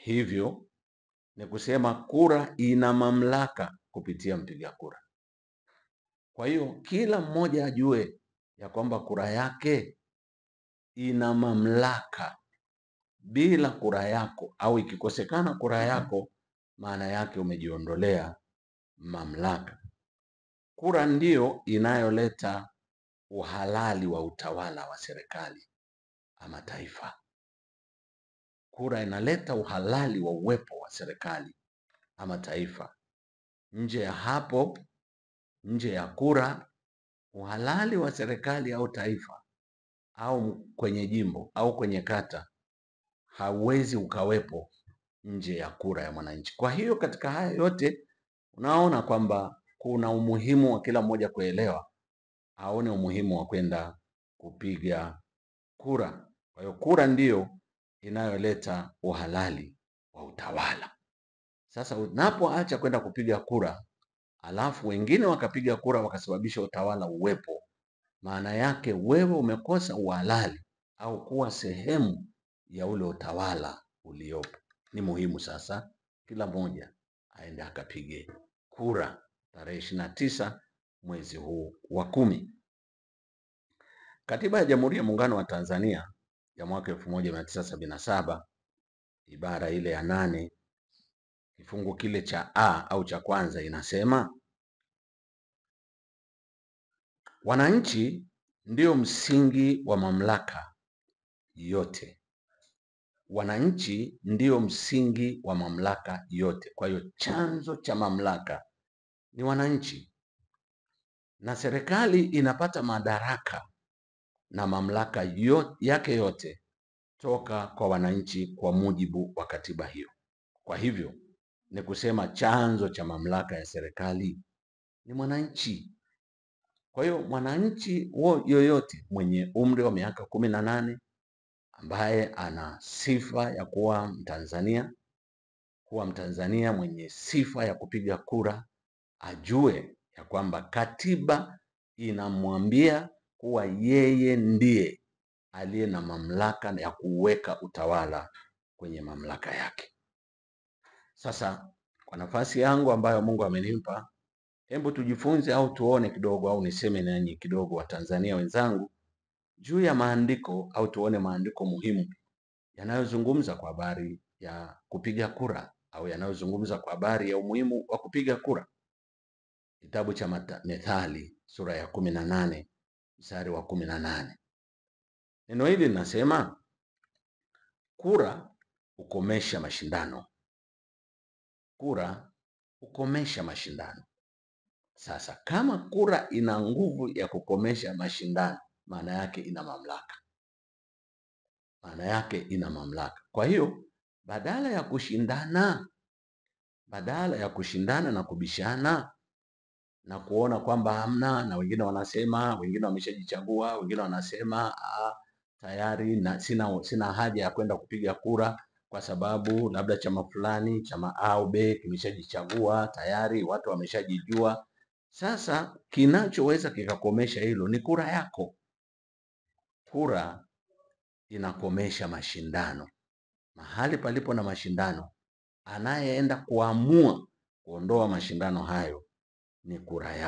Hivyo ni kusema kura ina mamlaka kupitia mpiga kura. Kwa hiyo kila mmoja ajue ya kwamba kura yake ina mamlaka. Bila kura yako au ikikosekana kura yako, maana yake umejiondolea mamlaka. Kura ndiyo inayoleta uhalali wa utawala wa serikali ama taifa. Kura inaleta uhalali wa uwepo wa serikali ama taifa. Nje ya hapo, nje ya kura, uhalali wa serikali au taifa au kwenye jimbo au kwenye kata hauwezi ukawepo nje ya kura ya mwananchi. Kwa hiyo katika haya yote unaona kwamba kuna umuhimu wa kila mmoja kuelewa, aone umuhimu wa kwenda kupiga kura. Kwa hiyo kura ndiyo inayoleta uhalali wa utawala. Sasa unapoacha kwenda kupiga kura, alafu wengine wakapiga kura wakasababisha utawala uwepo, maana yake wewe umekosa uhalali au kuwa sehemu ya ule utawala uliopo. Ni muhimu sasa kila mmoja aende akapige kura tarehe 29 mwezi huu wa 10. Katiba ya Jamhuri ya Muungano wa Tanzania ya mwaka 1977 ibara ile ya 8 kifungu kile cha A au cha kwanza inasema wananchi ndio msingi wa mamlaka yote. Wananchi ndio msingi wa mamlaka yote. Kwa hiyo chanzo cha mamlaka ni wananchi, na serikali inapata madaraka na mamlaka yake yote toka kwa wananchi kwa mujibu wa katiba hiyo. Kwa hivyo ni kusema chanzo cha mamlaka ya serikali ni mwananchi. Kwa hiyo mwananchi yoyote mwenye umri wa miaka 18 ambaye ana sifa ya kuwa Mtanzania mwenye sifa ya kupiga kura, ajue ya kwamba katiba inamwambia kuwa yeye ndiye aliye na mamlaka ya kuweka utawala kwenye mamlaka yake. Sasa kwa nafasi yangu ambayo Mungu amenipa, hebu tujifunze au tuone kidogo, au niseme nanyi kidogo, Watanzania wenzangu, juu ya maandiko, au tuone maandiko muhimu yanayozungumza kwa habari ya kupiga kura au yanayozungumza kwa habari ya umuhimu wa kupiga kura. Kitabu cha Methali sura ya 18 mstari wa 18. Neno hili linasema kura hukomesha mashindano. Kura hukomesha mashindano. Sasa kama kura ina nguvu ya kukomesha mashindano, maana yake ina mamlaka. Maana yake ina mamlaka. Kwa hiyo badala ya kushindana na kubishana na kuona kwamba hamna, na wengine wanasema, wengine wameshajichagua, wengine wanasema tayari na sina haja ya kwenda kupiga kura kwa sababu labda chama fulani, chama A au B kimeshajichagua tayari, watu wameshajijua. Sasa kinachoweza kikakomesha hilo ni kura yako. Kura inakomesha mashindano. Mahali palipo na mashindano, anayeenda kuamua kuondoa mashindano hayo ni kura yako.